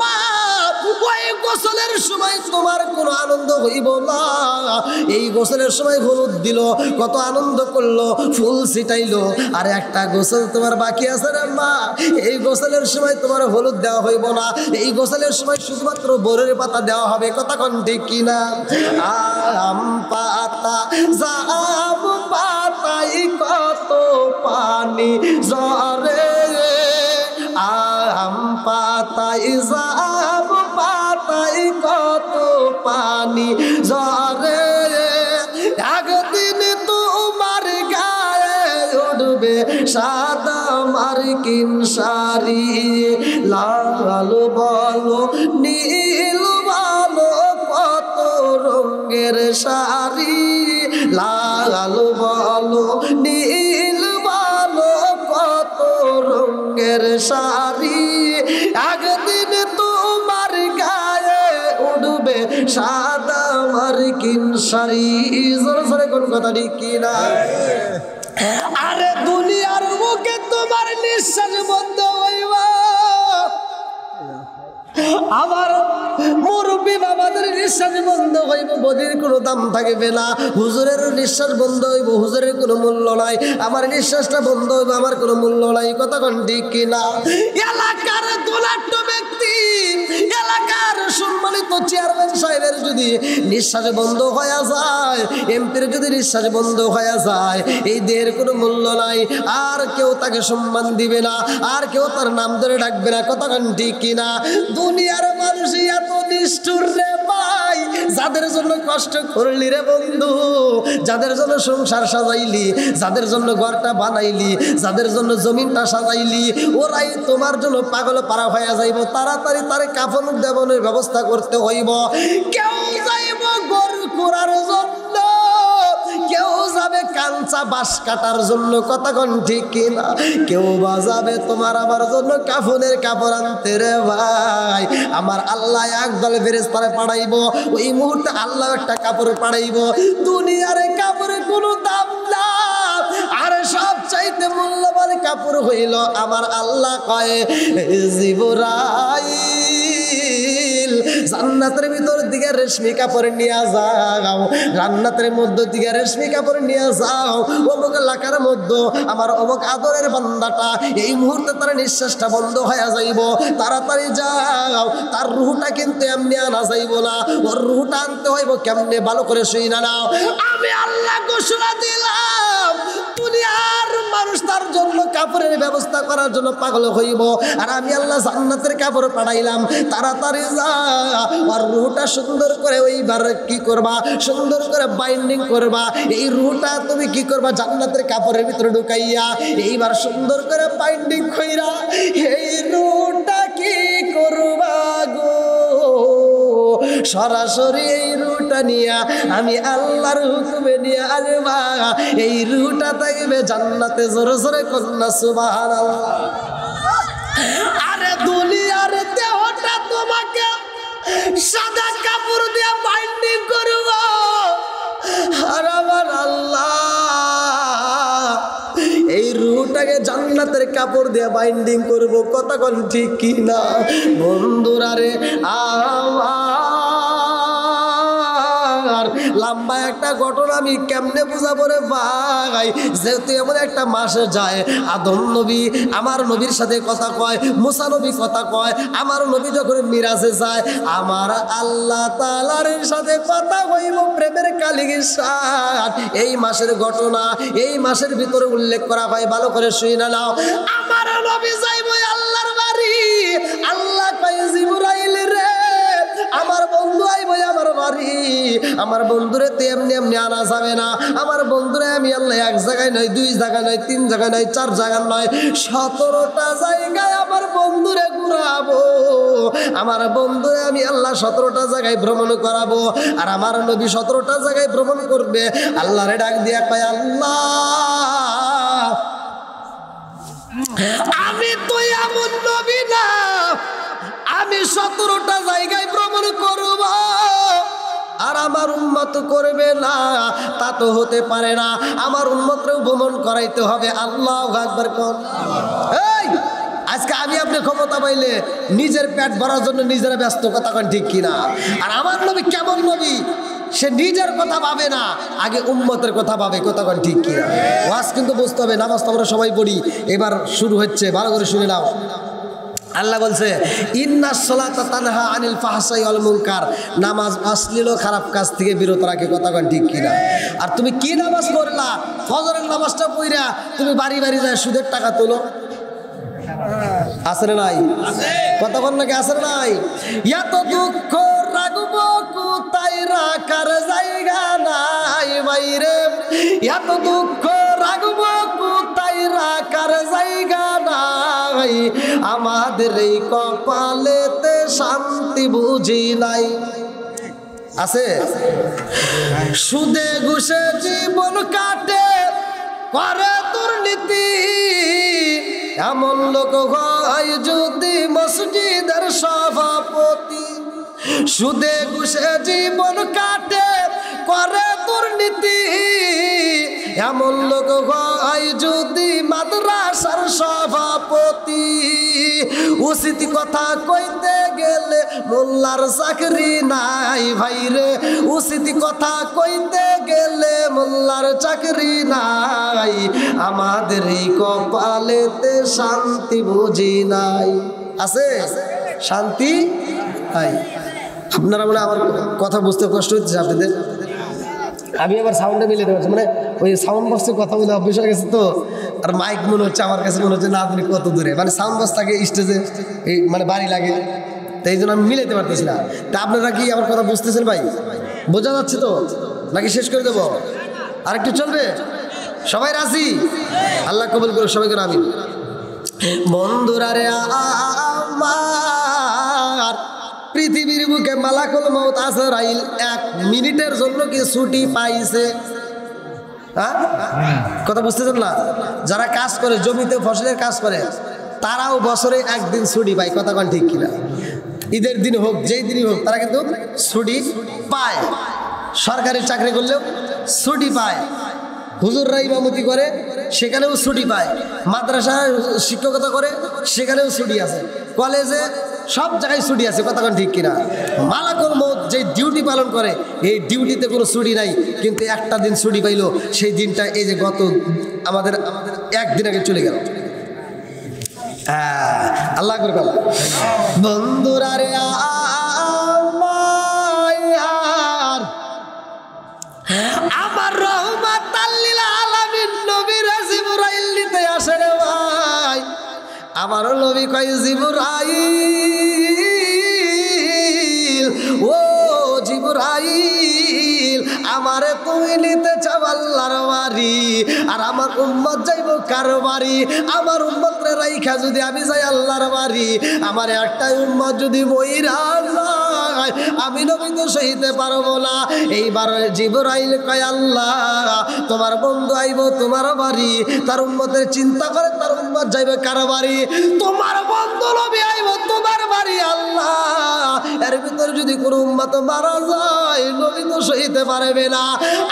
মা ওই গোসলের সময় তোমার কোনো আনন্দ হইব না এই গোসলের সময় হলুদ দিল কত আনন্দ করলো ফুল ছিটাইলো আর একটা গোসল তোমার বাকি আছে রে মা এই গোসলের সময় তোমার হলুদ দেওয়া হইব না এই গোসলের সময় শুধুমাত্র বরের পাতা দেওয়া হবে কথা কোন ঠিক কিনা আম পাতা জাম পাতাই কত পানি ঝরে আম পাতাই জাম পাতাই কত পানি ঝরে একদিন তোমার গায়ে উঠবে সাদা মার্কিন শাড়ি লাল বলো নীল বলো কত রঙের শাড়ি লাল বলো নীল বলো কত রঙের শাড়ি একদিন তোমার গায়ে উঠবে সাদা মার্কিন শাড়ি জোরে জোরে কোন কথা ঠিক কিনা আরে দুনিয়ার বুকে তোমার নিঃশ্বাস বন্ধ হইব আমার মুরব্বী বাবাদের নিঃশ্বাস বন্ধ হইব বদির কোনো দাম থাকবে না হুজুরের নিঃশ্বাস বন্ধ হইব হুজুরের কোনো মূল্য নাই আমার নিঃশ্বাসটা বন্ধ হইব আমার কোনো মূল্য নাই কথা কোন ঠিক কিনা এলাকার দোলাট্য ব্যক্তি এলাকার সম্মানিত চেয়ারম্যান সাহেবের যদি নিঃশ্বাস বন্ধ হয়ে যায় এমপির যদি নিঃশ্বাস বন্ধ হয়ে যায় এই দেহের কোনো মূল্য নাই আর কেউ তাকে সম্মান দিবে না আর কেউ তার নাম ধরে ডাকবে না কথা কোন ঠিক কিনা দুনিয়ার মানুষ এত নিষ্ঠুর রে ভাই যাদের জন্য কষ্ট করলি রে বন্ধু যাদের জন্য সংসার সাজাইলি যাদের জন্য ঘরটা বানাইলি যাদের জন্য জমিনটা সাজাইলি ওরাই তোমার জন্য পাগল পারা হয়ে যাইব তাড়াতাড়ি তার কাফন দেবনের ব্যবস্থা করতে হইব কেউ যাইব গরু করার জন্য কেউ যাবে কাঞ্চা বাঁশ কাটার জন্য কথা কোন ঠিক কিনা কেউ বা যাবে তোমার আমার জন্য কাফনের কাপড় আনতে রে ভাই আমার আল্লাহ একদল ফেরেশতারে পাঠাইব ওই মুহূর্তে আল্লাহ একটা কাপড় পাঠাইব দুনিয়ার কাপড়ের কোনো দাম না আর সব চাইতে মূল্যবান কাপড় হইল আমার আল্লাহ কয় জিবরাইল জান্নাতের ভিতর দিকে রেশমি কাপড় নিয়ে যাও জান্নাতের মধ্য দিকে রেশমি কাপড় নিয়ে যাও অমুক এলাকার মধ্যে আমার অমুক আদরের বান্দাটা এই মুহূর্তে তার নিঃশ্বাসটা বন্ধ হয়ে যাইব তাড়াতাড়ি যাও তার রুহটা কিন্তু এমনি আনা যাইব না ওর রুহটা আনতে হইব কেমনে ভালো করে শুই না নাও আমি আল্লাহ ঘোষণা দিলাম দুনিয়ার মানুষ তার জন্য কাপড়ের ব্যবস্থা করার জন্য পাগল হইব আর আমি আল্লাহ জান্নাতের কাপড় পাঠাইলাম তাড়াতাড়ি যা আর রুহটা সুন্দর করে ওইবার কি করবা সুন্দর করে বাইন্ডিং করবা এই রুহটা তুমি কি করবা জান্নাতের কাপড়ের ভিতরে ঢুকাইয়া এইবার সুন্দর করে বাইন্ডিং কইরা এই রুহটা কি করবা গো সরাসরি এই রুহটা নিয়া আমি আল্লাহর হুকুমে নিয়ে আসবা এই রুহটা থাকবে জান্নাতে জোরে জোরে কন্যা সুবহানাল্লাহ আরে দুনিয়ার দেহটা তোমাকে সাদা কাপড় দিয়ে বাইন্ডিং করব আর আমার আল্লাহ এই রুহটাকে জান্নাতের কাপড় দিয়ে বাইন্ডিং করব কথা কোন ঠিক কি না বন্ধুরা রে আমার লম্বা একটা ঘটনা আমি কেমনে বুঝাবো রে ভাই যেহেতু এমন একটা মাসে যায় আদম নবী আমার নবীর সাথে কথা কয় মুসা নবী কথা কয় আমার নবী যখন মিরাজে যায় আমার আল্লাহ তাআলার সাথে কথা হইব প্রেমের কালিগের সাথ এই মাসের ঘটনা এই মাসের ভিতরে উল্লেখ করা হয় ভালো করে শুই না নাও আমার নবী যাইব আল্লাহর বাড়ি আল্লাহ কয় জিবরাইল রে আমার বন্ধু আইব আমার বাড়ি, আমার বন্ধুরে তো এমনি এমনি আনা যাবে না। আমার বন্ধুরে আমি আল্লাহ এক জায়গায় নয়, দুই জায়গায় নয়, তিন জায়গায় নয়, চার জায়গায় নয়, 17টা জায়গায় আমার বন্ধুরে ঘুরাবো। আমার বন্ধুরে আমি আল্লাহ 17টা জায়গায় ভ্রমণ করাবো। আর আমার নবী 17টা জায়গায় ভ্রমণ করবে। আল্লাহরে ডাক দিয়া কয় আল্লাহ আমি তো এমন নবী না আমি 17টা জায়গায় ভ্রমণ করব আর আমার উম্মত করবে না, তা তো হতে পারে না। আমার উম্মতরেও ভ্রমণ করাইতে হবে। আল্লাহু আকবার কোন। এই আজকে আমি আপনি ক্ষমতা পাইলে নিজের পেট ভরার জন্য নিজেরা ব্যস্ত, কথা কোন ঠিক কিনা? আর আমার নবী কেমন নবী, সে নিজের কথা ভাবে না, আগে উম্মতের কথা ভাবে, কথা কোন ঠিক কিনা? ওয়াজ কিন্তু বুঝতে হবে। নামাজ তো আমরা সবাই পড়ি, এবার শুরু হচ্ছে, ভালো করে শুনে নাও। আল্লাহ বলছে ইন্নাস সালাতা তানহা আনিল ফাহশাই ওয়াল মুনকার, নামাজ অশ্লীল খারাপ কাজ থেকে বিরত রাখে, কথা কোন ঠিক কিনা? আর তুমি কি নামাজ পড়লা? ফজরের নামাজটা পড়া তুমি বাড়ি বাড়ি যায় সুদের টাকা তোলো, আছে না নাই? কতক্ষণ নাকি আছে না নাই? এত দুঃখ রাখবো কোথায় রাখার জায়গা নাই বাইরে, এত দুঃখ রাখবো কোথায় রাখার জায়গা নাই, আমাদের এই কপালেতে শান্তি বুঝি নাই। আছে সুদে ঘুষে জীবন কাটে করে দুর্নীতি, এমন লোক হয় যদি মসজিদের সভাপতি। সুদে ঘুষে জীবন কাটে করে দুর্নীতি, এমন লোক হয় যদি মাদ্রাসার সভাপতি। উচিত কথা কইতে গেলে মোল্লার চাকরি নাই ভাইরে, উচিত কথা কইতে গেলে মোল্লার চাকরি নাই, আমাদের এই কপালেতে শান্তি বুঝি নাই। আছে শান্তি নাই। আপনারা বলে আমার কথা বুঝতে কষ্ট হচ্ছে আপনাদের? আমি আবার সাউন্ডে মিলিয়ে পারছি, মানে ওই সাউন্ড বক্সে কথা বলে অভ্যেস হয়ে গেছে তো, আর মাইক মনে হচ্ছে আমার কাছে মনে হচ্ছে না আপনি কত দূরে, মানে সাউন্ড বক্স থাকে স্টেজে, এই মানে বাড়ি লাগে, তাই জন্য আমি মিলাইতে পারতেছি না। তা আপনারা কি আমার কথা বুঝতেছেন ভাই? বোঝা যাচ্ছে তো নাকি শেষ করে দেবো? আরেকটু চলবে? সবাই রাজি? আল্লাহ কবুল করুক সবাইকে আমিন। বন্ধুরা রে আমার, পৃথিবীর বুকে মালাকুল মউত আজরাইল 1 মিনিটের জন্য কি ছুটি পাইছে? হ্যাঁ, কথা বুঝতেছেন না? যারা কাজ করে, জমিতে ফসলের কাজ করে, তারাও বছরে একদিন ছুটি পায়, কথা কোন ঠিক কিনা? ঈদের দিন হোক, যেই দিনই হোক, তারা কিন্তু ছুটি পায়। সরকারি চাকরি করলেও ছুটি পায়, হুজুররা ইমামতি করে সেখানেও ছুটি পায়, মাদ্রাসায় শিক্ষকতা করে সেখানেও ছুটি আছে, কলেজে সব জায়গায় ছুটি আছে, কথা কোন ঠিক কিনা? মালাকুল মউত যে ডিউটি পালন করে এই ডিউটিতে কোনো ছুটি নাই, কিন্তু একটা দিন ছুটি পাইলো, সেই দিনটা এই যে গত আমাদের একদিন আগে চলে গেল। আল্লাহ করে কথা। বন্ধুরা রে আমার রহমাতাল লিল আলামিন নবী জিবরাইল নিতে আসে রে ভাই। আমার নবী কয় জিবরাইল, ও জিবরাইল আমারে তুমি নিতে চাও আল্লাহর বাড়ি, আর আমার উম্মত যাইব কার বাড়ি? আমার উম্মতরে রাইখা যদি আমি যাই আল্লাহর বাড়ি, আমার একটাই উম্মত যদি মইরা যায়, আমি নবী তো সইতে পারবো না। এইবার জিবরাইল কয় আল্লাহ তোমার বন্ধু আইব তোমার বাড়ি, তার উম্মতের চিন্তা করে তার উম্মত যাইবে কার বাড়ি? তোমার বন্ধু নবী আইব তোমার বাড়ি। আল্লাহ এর ভিতর যদি কোনো উম্মত মারা যায়, নবী তো সইতে পারবে না।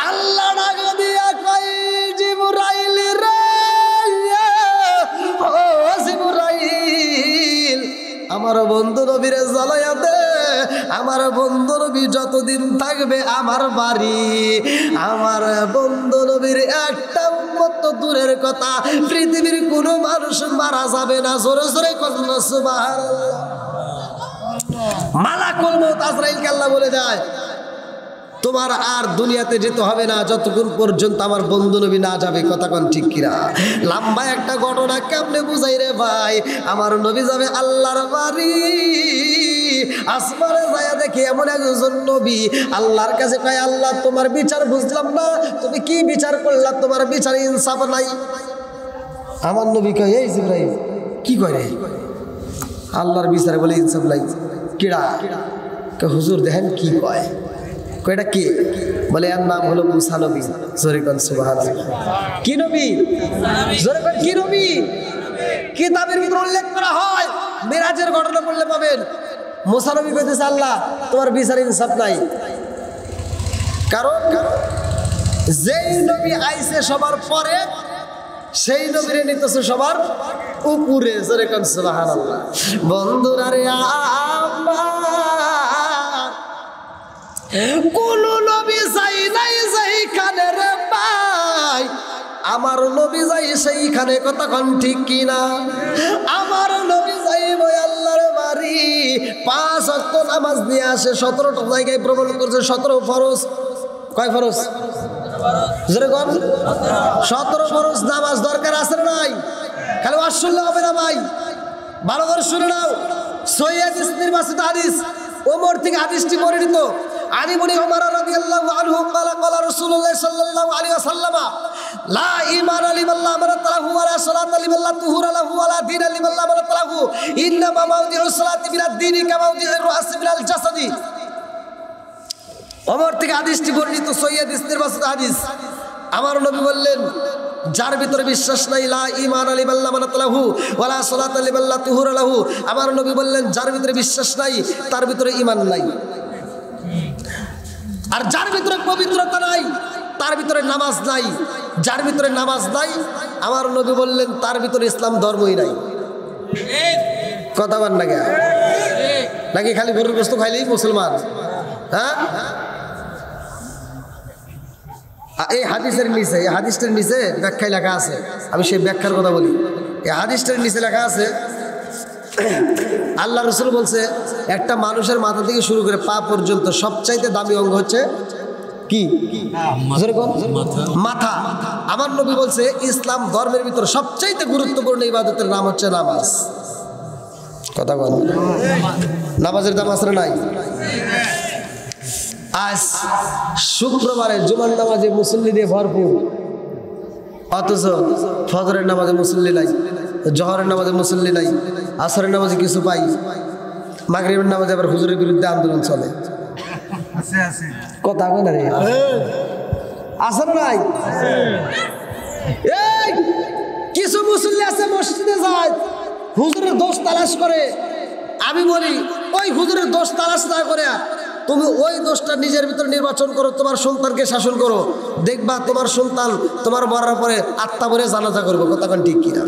আল্লাহ ডাক দিয়া কয় জিবরাইল রে, ও জিবরাইল আমার বন্ধু নবীরে জ্বালাইয়া দে, আমার বন্ধু নবী যতদিন থাকবে আমার বাড়ি, আমার বন্ধু নবীর একটা উম্মত তো দূরের কথা, পৃথিবীর কোনো মানুষ মারা যাবে না। জোরে জোরে কন্যা সুবহানাল্লাহ। মালাকুল মউত আজরাইলকে আল্লাহ বলে যায় তোমার আর দুনিয়াতে যেতে হবে না যতক্ষণ পর্যন্ত আমার বন্ধু নবী না যাবে। কথা কোন ঠিক কিনা? লম্বা একটা ঘটনা কেমনে বুঝাই রে ভাই। আমার নবী যাবে আল্লাহর বাড়ি, আসমানে যায় দেখে এমন একজন নবী আল্লাহর কাছে কয়, আল্লাহ তোমার বিচার বুঝলাম না, তুমি কি বিচার করলা, তোমার বিচার ইনসাফ নাই। আমার নবী কয়, এই জিবরাইল কি করে আল্লাহর বিচারে বলে ইনসাফ নাই? কিড়া? হুজুর দেখেন কি কয়। কয়টা কে? বলে এর নাম হলো মুসা নবী। জোরে কোন সুবহানাল্লাহ। কি নবী? জোরে কোন কি নবী? কিতাবের ভিতরে উল্লেখ করা হয়, মিরাজের ঘটনা পড়লে পাবেন। মুসা নবী কইতেছে, আল্লাহ তোমার বিচার ইনসাফ নাই। কারণ যেই নবী আইছে সবার পরে, সেই নবীরে নিতেছে সবার উপরে। জোরে কোন সুবহানাল্লাহ। বন্ধুরা রে, কোন নবী যাই নাই সেইখানে রে ভাই, আমার নবী যাই সেইখানে। কথা কোন ঠিক কিনা? আমার নবী যাইব আল্লাহর বাড়ি, 5 ওয়াক্ত নামাজ নিয়ে আসে, 17টা জায়গায় ভ্রমণ করছে, 17 ফরজ। কয় ফরজ? জোরে কোন 17 ফরজ নামাজ দরকার আছে না নাই? খালি ওয়াজ শুনলে হবে না ভাই, ভালো করে শুনে নাও। সহিহ হাদিস, নির্বাচিত হাদিস, ওমর থেকে হাদিসটি বর্ণিত। আলী ইবনে উমর রাদিয়াল্লাহু আনহু قال قال رسول الله صلى الله عليه وسلم لا ايمان لمن لا امانه له ولا صلاه لمن لا طهور له ولا دين لمن لا امانه له انما موضع الصلاه من الدين كموضع الراس من الجسد। ওমর থেকে হাদিসটি বর্ণিত, সহিহ হাদিস, নির্বাচিত হাদিস। আমার নবী বললেন, যার ভিতরে বিশ্বাস নাই, লা ঈমান লিমান লা আমানাত লাহু ওয়ালা সালাতা লিমান লা তুহুরা লাহু। আমার নবী বললেন, যার ভিতরে বিশ্বাস নাই তার ভিতরে ঈমান নাই। আর যার ভিতরে পবিত্রতা নাই তার ভিতরে নামাজ নাই। যার ভিতরে নামাজ নাই, আমার নবী বললেন, তার ভিতরে ইসলাম ধর্মই নাই। কথা বল না কে? নাকি খালি গরুর গোশত খাইলেই মুসলমান? হ্যাঁ, এই হাদিসের নিচে, এই হাদিসটার নিচে ব্যাখ্যায় লেখা আছে। আমি সেই ব্যাখ্যার কথা বলি। এই হাদিসটার নিচে লেখা আছে, আল্লাহ রসুল বলছে, একটা মানুষের মাথা থেকে শুরু করে পা পর্যন্ত সবচাইতে দামি অঙ্গ হচ্ছে কি? মাথা। আমার নবী বলছে, ইসলাম ধর্মের ভিতরে সবচাইতে গুরুত্বপূর্ণ ইবাদতের নাম হচ্ছে নামাজ। কথা বল, নামাজের দাম আছে না নাই? আজ শুক্রবারে জুমার নামাজে মুসল্লি দিয়ে ভরপুর, অথচ ফজরের নামাজে মুসল্লি নাই, জহরের নামাজে মুসল্লি নাই, আসরের নামাজে কিছু পাই, মাগরিবের নামাজে আবার হুজুরের বিরুদ্ধে আন্দোলন চলে। কথা কই না রে? আছে না নাই? এই কিছু মুসল্লি আছে মসজিদে যায়, হুজুরের দোষ তালাশ করে। আমি বলি, ওই হুজুরের দোষ তালাশ না করে তুমি ওই দোষটা নিজের ভিতরে নির্বাচন করো, তোমার সন্তানকে শাসন করো, দেখবা তোমার সন্তান তোমার মরার পরে আত্মা ভরে জানাজা করবে। কথা কোন ঠিক কিনা?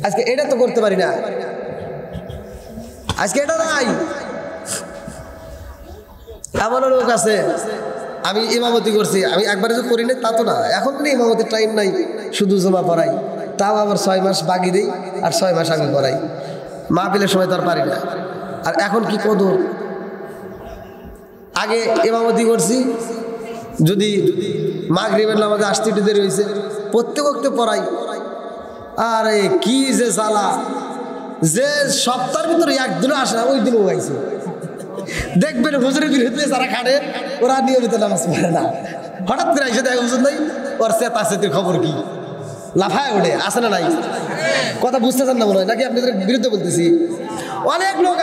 আজকে এটা তো করতে পারি না, আজকে এটা নাই। এমন লোক আছে, আমি ইমামতি করছি, আমি একবারে যে করি না তা তো না, এখন তো ইমামতির টাইম নাই, শুধু জমা পড়াই, তাও আবার 6 মাস বাকি দিই আর 6 মাস আমি পড়াই। মাহফিলের সময় তো আর পারি না। আর এখন কি কদর, আগে ইমামতি করছি, যদি মাগরিবের নামাজে আসতে একটু দেরি হয়েছে, প্রত্যেক ওয়াক্তে পড়াই। আরে কি যে জ্বালা, যে সপ্তাহের ভিতরে একদিনও আসে না, ওই দিনও গাইছে। দেখবেন হুজুরের বিরুদ্ধে যারা খাটে ওরা নিয়মিত নামাজ পড়ে না, হঠাৎ করে এসে দেখে হুজুর নাই, ওর চেতা চেতির খবর কি, লাফায় ওঠে। আসে না নাই? কথা বুঝতেছেন না মনে হয়, নাকি আপনাদের বিরুদ্ধে বলতেছি? অনেক লোক